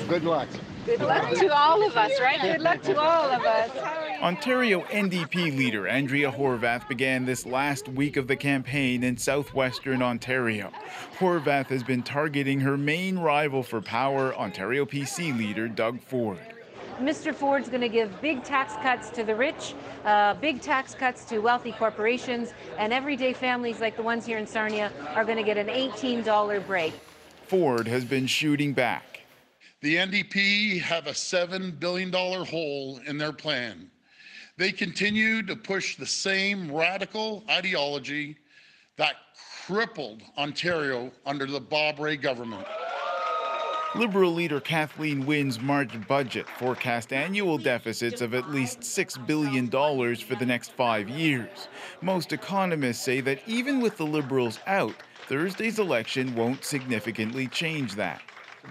Good luck. Good luck to all of us, right? Good luck to all of us. Ontario NDP leader Andrea Horwath began this last week of the campaign in southwestern Ontario. Horwath has been targeting her main rival for power, Ontario PC leader Doug Ford. Mr. Ford's going to give big tax cuts to the rich, big tax cuts to wealthy corporations, and everyday families like the ones here in Sarnia are going to get an $18 break. Ford has been shooting back. The NDP have a $7 billion hole in their plan. They continue to push the same radical ideology that crippled Ontario under the Bob Rae government. Liberal leader Kathleen Wynne's March budget forecast annual deficits of at least $6 billion for the next 5 years. Most economists say that even with the Liberals out, Thursday's election won't significantly change that.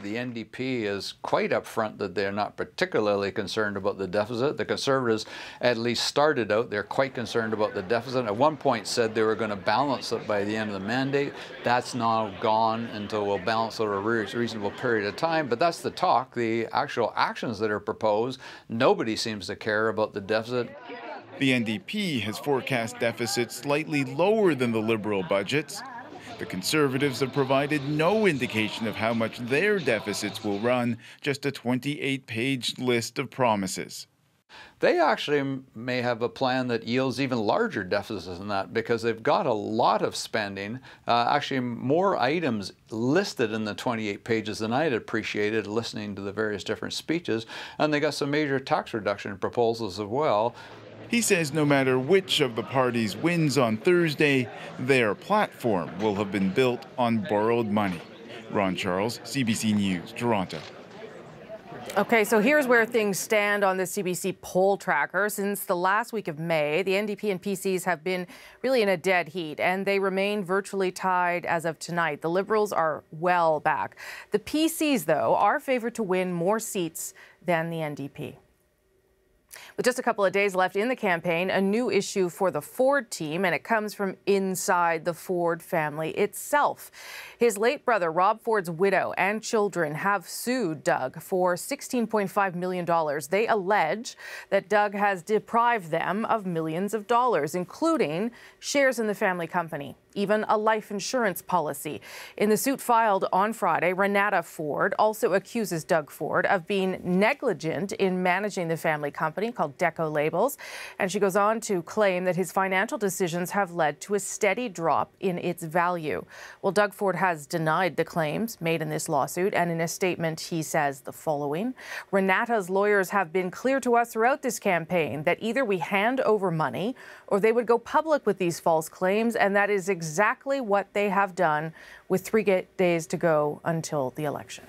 The NDP is quite upfront that they're not particularly concerned about the deficit. The Conservatives at least started out, they're quite concerned about the deficit. At one point said they were going to balance it by the end of the mandate. That's now gone until we'll balance it over a reasonable period of time. But that's the talk. The actual actions that are proposed, nobody seems to care about the deficit. The NDP has forecast deficits slightly lower than the Liberal budgets. The Conservatives have provided no indication of how much their deficits will run, just a 28-page list of promises. They actually may have a plan that yields even larger deficits than that because they've got a lot of spending, actually more items listed in the 28 pages than I had appreciated listening to the various different speeches, and they got some major tax reduction proposals as well. He says no matter which of the parties wins on Thursday, their platform will have been built on borrowed money. Ron Charles, CBC News, Toronto. Okay, so here's where things stand on the CBC poll tracker. Since the last week of May, the NDP and PCs have been really in a dead heat, and they remain virtually tied as of tonight. The Liberals are well back. The PCs, though, are favored to win more seats than the NDP. With just a couple of days left in the campaign, a new issue for the Ford team, and it comes from inside the Ford family itself. His late brother, Rob Ford's widow and children have sued Doug for $16.5 million. They allege that Doug has deprived them of millions of dollars, including shares in the family company, even a life insurance policy. In the suit filed on Friday, Renata Ford also accuses Doug Ford of being negligent in managing the family company called Deco Labels. And she goes on to claim that his financial decisions have led to a steady drop in its value. Well, Doug Ford has denied the claims made in this lawsuit, and in a statement he says the following: Renata's lawyers have been clear to us throughout this campaign that either we hand over money or they would go public with these false claims, and that is exactly what they have done with 3 days to go until the election.